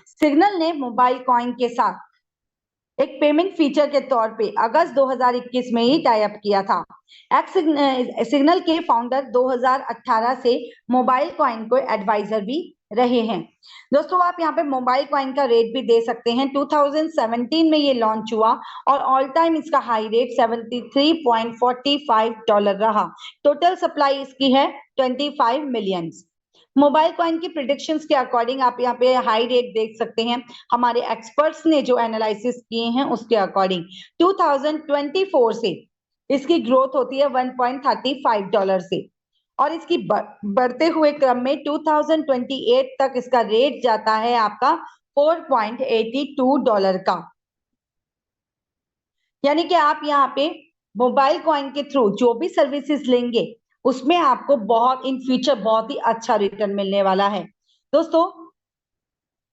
Signal ने mobile coin के साथ एक पेमेंट फीचर के तौर पे अगस्त 2021 में ही टाई अप किया था। एक्स सिग्नल के फाउंडर 2018 से मोबाइल कॉइन को एडवाइजर भी रहे हैं। दोस्तों आप यहाँ पे मोबाइल कॉइन का रेट भी दे सकते हैं। 2017 में ये लॉन्च हुआ और ऑल टाइम इसका हाई रेट $73.45 रहा। टोटल सप्लाई इसकी है 25 मिलियन। मोबाइल कॉइन की प्रिडिक्शंस के अकॉर्डिंग आप यहाँ पे हाई रेट देख सकते हैं। हमारे एक्सपर्ट्स ने जो एनालिसिस किए हैं उसके अकॉर्डिंग 2024 से इसकी ग्रोथ होती है $1.35 से और इसकी बढ़ते हुए क्रम में 2028 तक इसका रेट जाता है आपका $4.82 का। यानी कि आप यहाँ पे मोबाइल कॉइन के थ्रू जो भी सर्विसेज लेंगे उसमें आपको बहुत इन फ्यूचर बहुत ही अच्छा रिटर्न मिलने वाला है। दोस्तों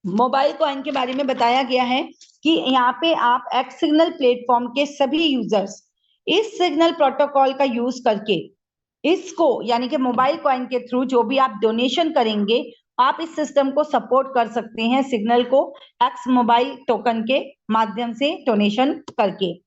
मोबाइल कॉइन के बारे में बताया गया है कि यहाँ पे आप एक्स सिग्नल प्लेटफॉर्म के सभी यूजर्स इस सिग्नल प्रोटोकॉल का यूज करके इसको यानी कि मोबाइल कॉइन के थ्रू जो भी आप डोनेशन करेंगे आप इस सिस्टम को सपोर्ट कर सकते हैं सिग्नल को एक्स मोबाइल टोकन के माध्यम से डोनेशन करके।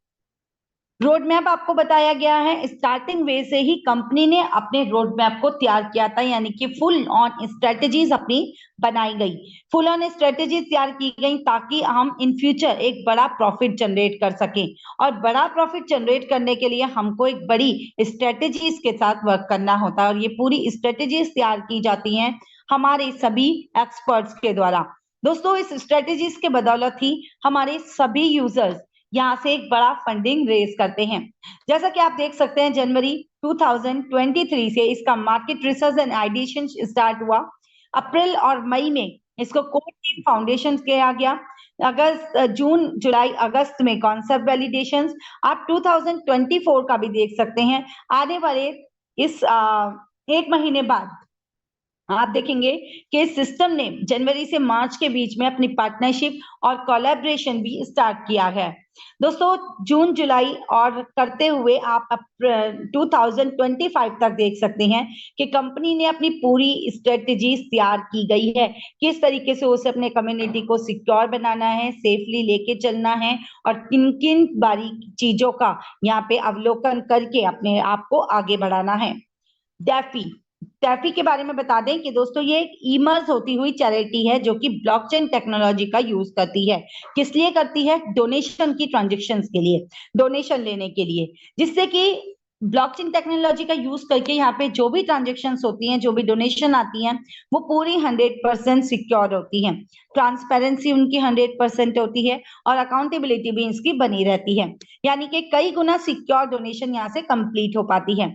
रोड मैप आपको बताया गया है। स्टार्टिंग वे से ही कंपनी ने अपने रोड मैप को तैयार किया था, यानी कि फुल ऑन स्ट्रेटेजीज अपनी बनाई गई, फुल ऑन स्ट्रेटेजीज तैयार की गई ताकि हम इन फ्यूचर एक बड़ा प्रॉफिट जनरेट कर सकें। और बड़ा प्रॉफिट जनरेट करने के लिए हमको एक बड़ी स्ट्रेटेजीज के साथ वर्क करना होता है और ये पूरी स्ट्रेटेजीज तैयार की जाती हैं हमारे सभी एक्सपर्ट्स के द्वारा। दोस्तों इस स्ट्रेटेजीज के बदौलत ही हमारे सभी यूजर्स यहाँ से एक बड़ा फंडिंग रेज करते हैं। जैसा कि आप देख सकते हैं जनवरी 2023 से इसका market research and ideation start हुआ। अप्रैल और मई में इसको कोर टीम फाउंडेशन किया गया। अगस्त जून जुलाई अगस्त में कॉन्सेप्ट वैलिडेशंस। आप 2024 का भी देख सकते हैं। आने वाले इस एक महीने बाद आप देखेंगे कि इस सिस्टम ने जनवरी से मार्च के बीच में अपनी पार्टनरशिप और कोलैबोरेशन भी स्टार्ट किया है। दोस्तों जून जुलाई और करते हुए आप 2025 तक देख सकते हैं कि कंपनी ने अपनी पूरी स्ट्रेटेजी तैयार की गई है, किस तरीके से उसे अपने कम्युनिटी को सिक्योर बनाना है, सेफली लेके चलना है और किन किन बारीक चीजों का यहाँ पे अवलोकन करके अपने आप को आगे बढ़ाना है। डैफी के बारे में बता दें कि दोस्तों ये एक इमर्ज होती हुई चैरिटी है जो कि ब्लॉकचेन टेक्नोलॉजी का यूज करती है। किस लिए करती है? डोनेशन की ट्रांजेक्शन्स के लिए, डोनेशन लेने के लिए, जिससे कि ब्लॉकचेन टेक्नोलॉजी का यूज करके यहाँ पे जो भी ट्रांजेक्शन्स होती हैं, जो भी डोनेशन आती हैं, वो पूरी 100% सिक्योर होती हैं। ट्रांसपेरेंसी उनकी 100% होती है और अकाउंटेबिलिटी भी इसकी बनी रहती है, यानी कि कई गुना सिक्योर डोनेशन यहाँ से कंप्लीट हो पाती है।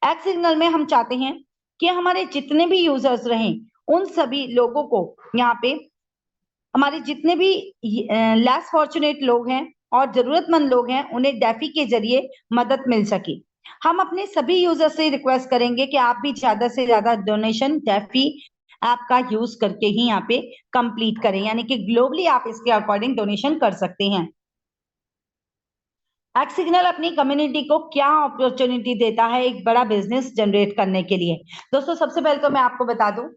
एक्स सिग्नल में हम चाहते हैं कि हमारे जितने भी यूजर्स रहें उन सभी लोगों को यहाँ पे हमारे जितने भी लेस फॉर्चुनेट लोग हैं और जरूरतमंद लोग हैं उन्हें डैफी के जरिए मदद मिल सके। हम अपने सभी यूजर से रिक्वेस्ट करेंगे कि आप भी ज्यादा से ज्यादा डोनेशन डैफी ऐप का यूज करके ही यहाँ पे कंप्लीट करें, यानी कि ग्लोबली आप इसके अकॉर्डिंग डोनेशन कर सकते हैं। एक्स सिग्नल अपनी कम्युनिटी को क्या अपॉर्चुनिटी देता है एक बड़ा बिजनेस जनरेट करने के लिए? दोस्तों सबसे पहले तो मैं आपको बता दूं,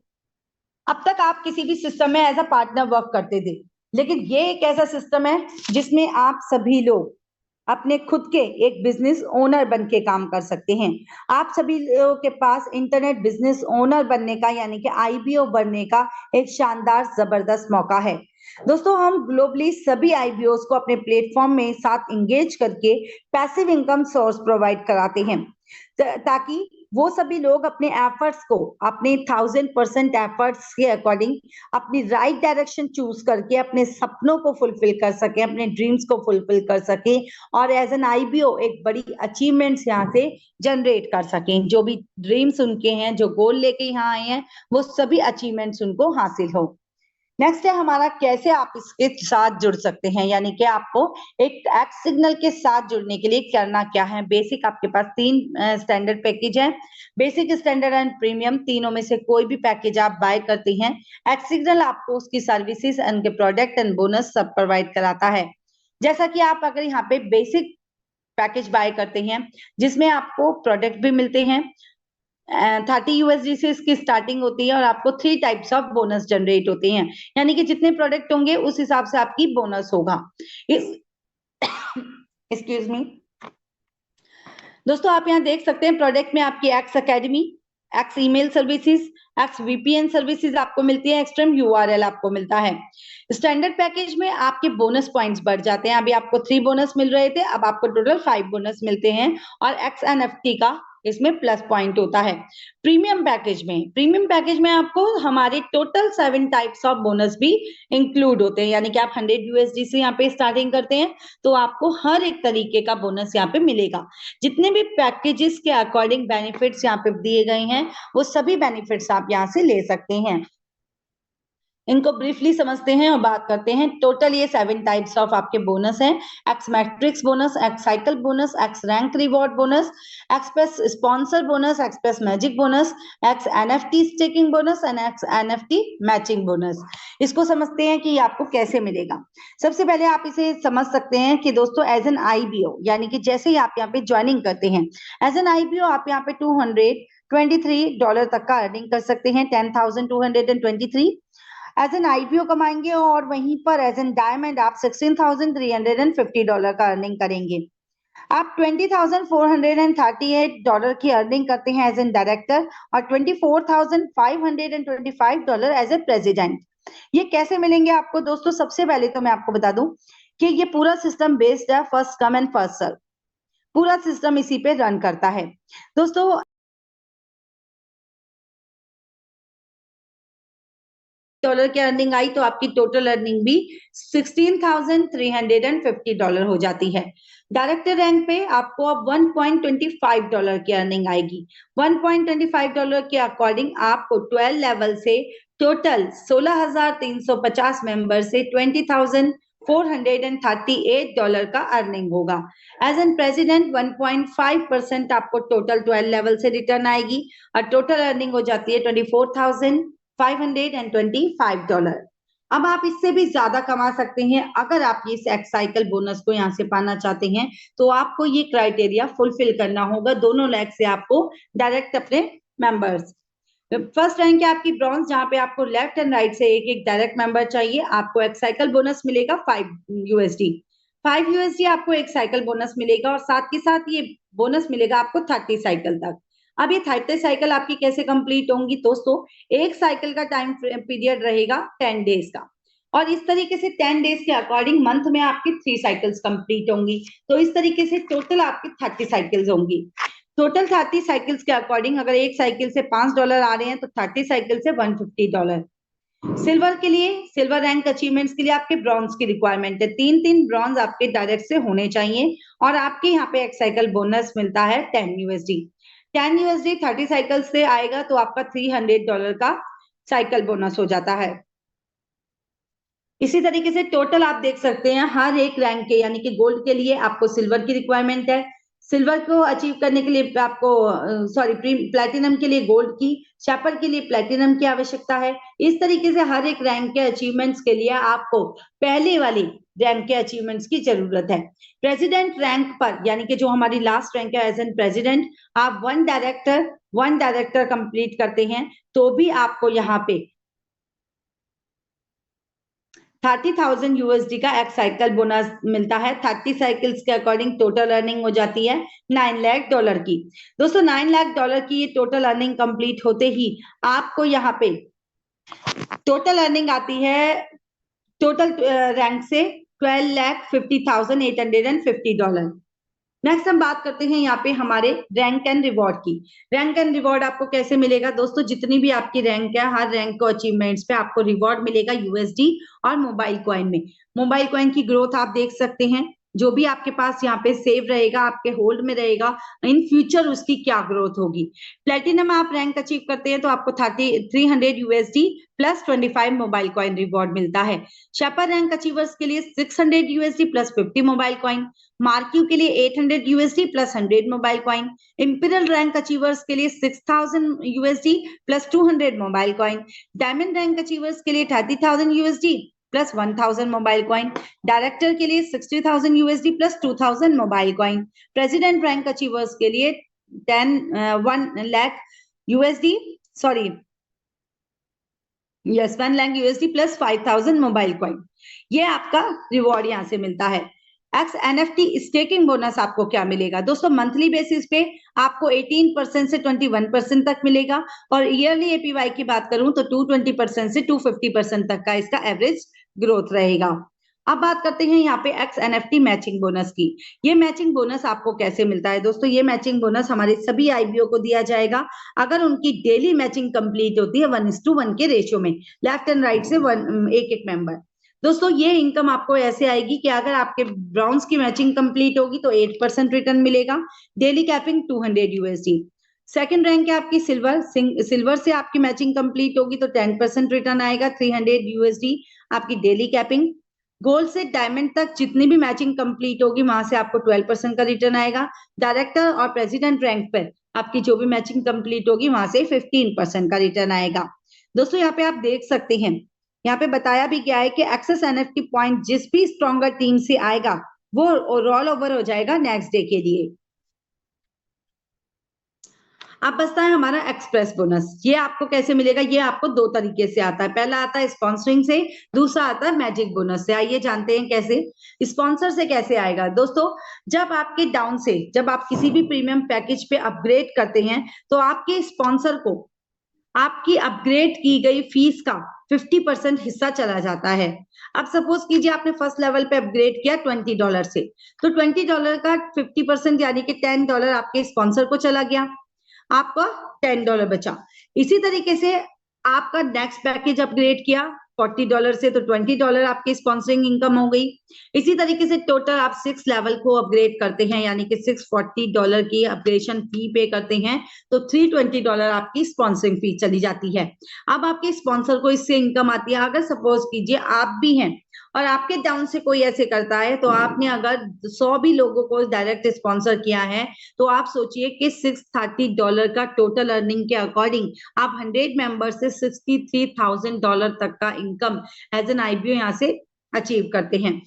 अब तक आप किसी भी सिस्टम में एज अ पार्टनर वर्क करते थे, लेकिन ये एक ऐसा सिस्टम है जिसमें आप सभी लोग अपने खुद के एक बिजनेस ओनर बन के काम कर सकते हैं। आप सभी लोगों के पास इंटरनेट बिजनेस ओनर बनने का यानी कि आईबीओ बनने का एक शानदार जबरदस्त मौका है। दोस्तों हम ग्लोबली सभी आईबीओस को अपने प्लेटफॉर्म में साथ इंगेज करके पैसिव इनकम सोर्स प्रोवाइड कराते हैं ताकि वो सभी लोग अपने एफर्ट्स को अपने 1000% एफर्ट्स के अकॉर्डिंग अपनी राइट डायरेक्शन चूज करके अपने सपनों को फुलफिल कर सके, अपने ड्रीम्स को फुलफिल कर सके और एज एन आईबीओ एक बड़ी अचीवमेंट्स यहाँ से जनरेट कर सकें। जो भी ड्रीम्स उनके हैं, जो गोल लेके यहाँ आए हैं, वो सभी अचीवमेंट्स उनको हासिल हो। नेक्स्ट है हमारा कैसे आप इसके साथ जुड़ सकते हैं, यानी कि आपको एक एक्स सिग्नल के साथ जुड़ने के लिए करना क्या है। बेसिक आपके पास 3 स्टैंडर्ड पैकेज है, बेसिक, स्टैंडर्ड एंड प्रीमियम। तीनों में से कोई भी पैकेज आप बाय करते हैं, एक्स सिग्नल आपको उसकी सर्विसेज, उनके प्रोडक्ट एंड बोनस सब प्रोवाइड कराता है। जैसा कि आप अगर यहाँ पे बेसिक पैकेज बाय करते हैं जिसमें आपको प्रोडक्ट भी मिलते हैं, 30 यूएसडी से इसकी स्टार्टिंग होती है और आपको 3 टाइप्स ऑफ बोनस जनरेट होते हैं, यानी कि जितने प्रोडक्ट होंगे उस हिसाब से आपकी बोनस होगा। इस एक्सक्यूज मी दोस्तों, आप यहाँ देख सकते हैं प्रोडक्ट में आपकी x academy, x email services, x VPN services आपको मिलती है, एक्सट्रीम यूआरएल आपको मिलता है। स्टैंडर्ड पैकेज में आपके बोनस पॉइंट्स बढ़ जाते हैं। अभी आपको 3 बोनस मिल रहे थे, अब आपको टोटल 5 बोनस मिलते हैं और एक्सएनएफटी का इसमें प्लस पॉइंट होता है। प्रीमियम पैकेज में आपको हमारे टोटल 7 टाइप्स ऑफ बोनस भी इंक्लूड होते हैं, यानी कि आप 100 यूएसडी से यहाँ पे स्टार्टिंग करते हैं तो आपको हर एक तरीके का बोनस यहाँ पे मिलेगा। जितने भी पैकेजेस के अकॉर्डिंग बेनिफिट्स यहाँ पे दिए गए हैं वो सभी बेनिफिट्स आप यहाँ से ले सकते हैं। इनको ब्रीफली समझते हैं और बात करते हैं। टोटल ये 7 टाइप्स ऑफ आपके बोनस हैं। X matrix bonus, x cycle bonus, x rank reward bonus, express sponsor bonus, express magic bonus, x NFT staking bonus and x NFT matching bonus. इसको समझते हैं कि ये आपको कैसे मिलेगा। सबसे पहले आप इसे समझ सकते हैं कि दोस्तों एज एन आईबीओ, यानी कि जैसे ही आप यहाँ पे ज्वाइनिंग करते हैं एज एन आईबीओ, आप यहाँ पे $223 तक का अर्निंग कर सकते हैं, 10,223 एज एन आईपीओ कमाएंगे, और वहीं पर एज एन डायमंड आप $16,350 का अर्निंग करेंगे। आप $20,438 की अर्निंग करते हैं एज एन डायरेक्टर और $24,525 एज ए प्रेसिडेंट। ये कैसे मिलेंगे आपको दोस्तों? सबसे पहले तो मैं आपको बता दूं कि ये पूरा सिस्टम बेस्ड है first come and first serve, पूरा सिस्टम इसी पे रन करता है दोस्तों। डॉलर की अर्निंग आई तो आपकी टोटल अर्निंग भी $16,350 हो जाती है। डायरेक्टर रैंक पे आपको अब $1.25 की अर्निंग आएगी। $1.25 के अकॉर्डिंग आपको 12 लेवल से टोटल 16,350 मेंबर से $20,438 का अर्निंग होगा। एज एन प्रेसिडेंट 1.5% आपको टोटल 12 लेवल से रिटर्न आएगी और टोटल अर्निंग हो जाती है $24,525। अब आप इससे भी ज्यादा कमा सकते हैं अगर आप ये एक्स साइकिल बोनस को यहाँ से पाना चाहते हैं, तो आपको ये क्राइटेरिया फुलफिल करना होगा। दोनों लेग से आपको डायरेक्ट अपने मेंबर्स, फर्स्ट रैंक है आपकी ब्रॉन्ज, जहां पे आपको लेफ्ट एंड राइट से एक एक डायरेक्ट मेंबर चाहिए। आपको एक साइकिल बोनस मिलेगा 5 यूएसडी, 5 यूएसडी आपको एक साइकिल बोनस मिलेगा और साथ के साथ ये बोनस मिलेगा आपको 30 साइकिल तक। अब ये 30 साइकिल आपकी कैसे कंप्लीट होंगी दोस्तों? एक साइकिल का टाइम पीरियड रहेगा 10 डेज का, और इस तरीके से 10 डेज के अकॉर्डिंग मंथ में आपकी 3 साइकिल्स कंप्लीट होंगी। तो इस तरीके से टोटल आपकी 30 साइकिल्स होंगी। टोटल 30 साइकिल्स के अकॉर्डिंग अगर एक साइकिल से $5 आ रहे हैं तो 30 साइकिल से $150। सिल्वर के लिए, सिल्वर रैंक अचीवमेंट्स के लिए आपके ब्रॉन्ज की रिक्वायरमेंट है। 3 ब्रॉन्ज आपके डायरेक्ट से होने चाहिए और आपके यहाँ पे एक साइकिल बोनस मिलता है 10 यूएसडी। 10 यूएसडी 30 साइकिल से आएगा तो आपका $300 का साइकिल बोनस हो जाता है। इसी तरीके से टोटल आप देख सकते हैं हर एक रैंक के, यानी कि गोल्ड के लिए आपको सिल्वर की रिक्वायरमेंट है, सिल्वर को अचीव करने के लिए आपको प्लैटिनम के लिए गोल्ड की, शैपर के लिए प्लैटिनम की आवश्यकता है। इस तरीके से हर एक रैंक के अचीवमेंट्स के लिए आपको पहले वाली रैंक के अचीवमेंट्स की जरूरत है। प्रेसिडेंट रैंक पर, यानी कि जो हमारी लास्ट रैंक है एज एन प्रेसिडेंट, आप वन डायरेक्टर कंप्लीट करते हैं तो भी आपको यहाँ पे 30,000 यूएसडी का एक साइकिल बोनस मिलता है। 30 साइकिल्स के अकॉर्डिंग टोटल अर्निंग हो जाती है $9 लाख की। दोस्तों $9 लाख की ये टोटल अर्निंग कंप्लीट होते ही आपको यहाँ पे टोटल अर्निंग आती है टोटल रैंक से $12,50,850। नेक्स्ट हम बात करते हैं यहाँ पे हमारे रैंक एंड रिवॉर्ड की। रैंक एंड रिवॉर्ड आपको कैसे मिलेगा दोस्तों? जितनी भी आपकी रैंक है हर रैंक को अचीवमेंट्स पे आपको रिवॉर्ड मिलेगा यूएसडी और मोबाइल कॉइन में। मोबाइल कॉइन की ग्रोथ आप देख सकते हैं, जो भी आपके पास यहाँ पे सेव रहेगा, आपके होल्ड में रहेगा, इन फ्यूचर उसकी क्या ग्रोथ होगी। प्लेटिनम आप रैंक अचीव करते हैं तो आपको 300 USD plus 25 mobile coin reward मिलता है। शेपर रैंक अचीवर्स के लिए 600 USD plus 50 mobile coin, marquee के लिए 800 USD plus 100 mobile coin, imperial rank achievers के लिए 6000 USD plus 200 mobile coin, diamond rank achievers के लिए 30,000 USD plus 1000 mobile coin, director के लिए 60,000 USD plus 2000 mobile coin, president rank achievers के लिए 1 lakh USD, sorry yes 1 lakh USD plus 5,000 mobile coin, ये आपका रिवॉर्ड यहाँ से मिलता है। एक्स एनएफटी स्टेकिंग बोनस आपको क्या मिलेगा दोस्तों, मंथली बेसिस पे आपको 18% से 21% तक मिलेगा, और ईयरली एपीवाई की बात करूं तो 220% से 250% तक का इसका एवरेज ग्रोथ रहेगा। अब बात करते हैं यहाँ पे एक्स एनएफटी मैचिंग बोनस की। ये मैचिंग बोनस आपको कैसे मिलता है दोस्तों, ये मैचिंग बोनस हमारे सभी आईबीओ को दिया जाएगा अगर उनकी डेली मैचिंग कंप्लीट होती है 1:1 के रेशियो में, लेफ्ट एंड राइट से एक एक मेंबर। दोस्तों ये इनकम आपको ऐसे आएगी कि अगर आपके ब्राउन्स की मैचिंग कंप्लीट होगी तो 8% रिटर्न मिलेगा, daily capping 200 USD. Second rank है आपकी सिल्वर, सिल्वर से आपकी मैचिंग कंप्लीट होगी तो 10% रिटर्न आएगा, 300 यूएसडी आपकी डेली कैपिंग। गोल्ड से डायमंड तक जितनी भी मैचिंग कंप्लीट होगी वहां से आपको 12% का रिटर्न आएगा। डायरेक्टर और प्रेसिडेंट रैंक पर आपकी जो भी मैचिंग कंप्लीट होगी वहां से 15% का रिटर्न आएगा। दोस्तों यहाँ पे आप देख सकते हैं, यहाँ पे बताया भी गया है कि एक्सेस एनएफटी पॉइंट जिस भी स्ट्रॉन्गर टीम से आएगा वो रोल ओवर हो जाएगा नेक्स्ट डे के लिए। अब बचता है हमारा एक्सप्रेस बोनस, ये आपको कैसे मिलेगा, ये आपको दो तरीके से आता है, पहला आता है स्पॉन्सरिंग से, दूसरा आता है मैजिक बोनस से। आइए जानते हैं कैसे। स्पॉन्सर से कैसे आएगा दोस्तों, जब आपके डाउन से जब आप किसी भी प्रीमियम पैकेज पे अपग्रेड करते हैं तो आपके स्पॉन्सर को आपकी अपग्रेड की गई फीस का 50% हिस्सा चला जाता है। अब सपोज कीजिए आपने फर्स्ट लेवल पे अपग्रेड किया $20 से, तो $20 का 50% यानी कि $10 आपके स्पॉन्सर को चला गया, आपका $10 बचा। इसी तरीके से आपका नेक्स्ट पैकेज अपग्रेड किया $40 से, तो $20 आपकी स्पॉन्सरिंग इनकम हो गई। इसी तरीके से टोटल आप 6 लेवल को अपग्रेड करते हैं यानी कि $640 की अपग्रेडेशन फी पे करते हैं तो $320 आपकी स्पॉन्सरिंग फी चली जाती है। अब आपके स्पॉन्सर को इससे इनकम आती है। अगर सपोज कीजिए आप भी हैं और आपके डाउन से कोई ऐसे करता है, तो आपने अगर 100 भी लोगों को डायरेक्ट स्पॉन्सर किया है तो आप सोचिए कि $630 का टोटल अर्निंग के अकॉर्डिंग आप 100 मेंबर से $63,000 तक का इनकम एज एन आईबीओ यहाँ से अचीव करते हैं।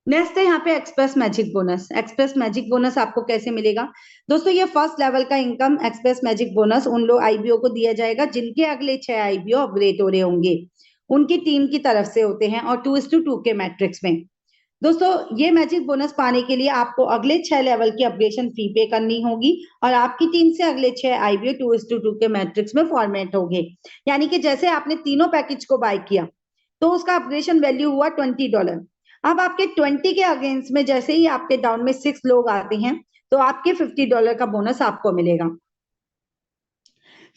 नेक्स्ट है यहाँ पे express magic bonus. Express magic bonus आपको कैसे मिलेगा दोस्तों, ये फर्स्ट लेवल का इनकम एक्सप्रेस मैजिक बोनस उन लोग आईबीओ को दिया जाएगा जिनके अगले 6 आईबीओ अपग्रेड हो रहे होंगे, उनकी टीम की तरफ से होते हैं और 2:2 के मैट्रिक्स में। दोस्तों ये मैजिक बोनस पाने के लिए आपको अगले 6 लेवल की अपग्रेडेशन फी पे करनी होगी और आपकी टीम से अगले 6 आईबीओ 2:2 के मैट्रिक्स में फॉर्मेट होंगे। यानी कि जैसे आपने तीनों पैकेज को बाय किया तो उसका अपग्रेडेशन वैल्यू हुआ $20। अब आपके 20 के अगेंस्ट में जैसे ही आपके डाउन में 6 लोग आते हैं तो आपके $50 का बोनस आपको मिलेगा।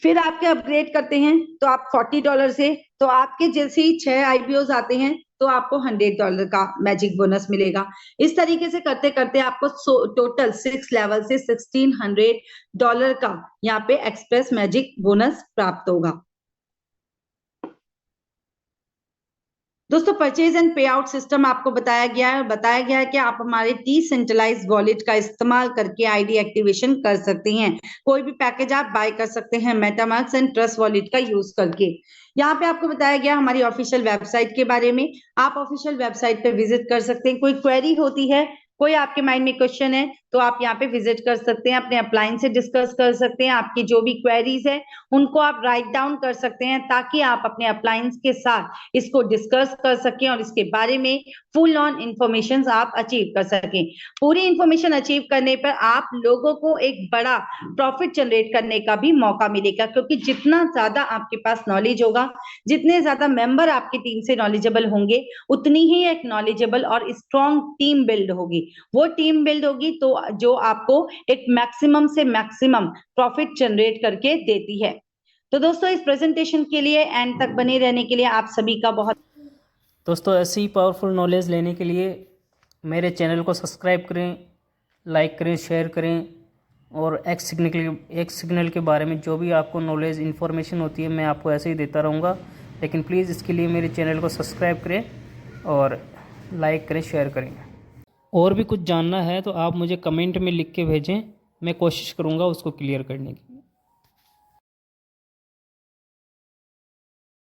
फिर आपके अपग्रेड करते हैं तो आप $40 से, तो आपके जैसे ही 6 आईबीओज आते हैं तो आपको $100 का मैजिक बोनस मिलेगा। इस तरीके से करते करते आपको टोटल 6 लेवल से $1,600 का यहाँ पे एक्सप्रेस मैजिक बोनस प्राप्त होगा। दोस्तों परचेज एंड पे आउट सिस्टम आपको बताया गया है कि आप हमारे डिसेंट्रलाइज्ड वॉलेट का इस्तेमाल करके आईडी एक्टिवेशन कर सकते हैं। कोई भी पैकेज आप बाय कर सकते हैं मेटामास्क एंड ट्रस्ट वॉलेट का यूज करके। यहाँ पे आपको बताया गया हमारी ऑफिशियल वेबसाइट के बारे में, आप ऑफिशियल वेबसाइट पे विजिट कर सकते हैं। कोई क्वेरी होती है, कोई आपके माइंड में क्वेश्चन है तो आप यहाँ पे विजिट कर सकते हैं, अपने अप्लायंस से डिस्कस कर सकते हैं, आपकी जो भी क्वेरीज है उनको आप राइट डाउन कर सकते हैं ताकि आप अपने अप्लायंस के साथ इसको डिस्कस कर सकें और इसके बारे में फुल ऑन इंफॉर्मेशन आप अचीव कर सकें। पूरी इंफॉर्मेशन अचीव करने पर आप लोगों को एक बड़ा प्रॉफिट जनरेट करने का भी मौका मिलेगा, क्योंकि जितना ज्यादा आपके पास नॉलेज होगा, जितने ज्यादा मेंबर आपकी टीम से नॉलेजेबल होंगे, उतनी ही एक नॉलेजेबल और स्ट्रॉन्ग टीम बिल्ड होगी। वो टीम बिल्ड होगी तो जो आपको एक मैक्सिमम से मैक्सिमम प्रॉफिट जनरेट करके देती है। तो दोस्तों इस प्रेजेंटेशन के लिए एंड तक बने रहने के लिए आप सभी का बहुत। दोस्तों ऐसी ही पावरफुल नॉलेज लेने के लिए मेरे चैनल को सब्सक्राइब करें, लाइक करें, शेयर करें और एक्स सिग्नल के बारे में जो भी आपको नॉलेज इन्फॉर्मेशन होती है मैं आपको ऐसे ही देता रहूँगा। लेकिन प्लीज़ इसके लिए मेरे चैनल को सब्सक्राइब करें और लाइक करें, शेयर करें। और भी कुछ जानना है तो आप मुझे कमेंट में लिख के भेजें, मैं कोशिश करूँगा उसको क्लियर करने की।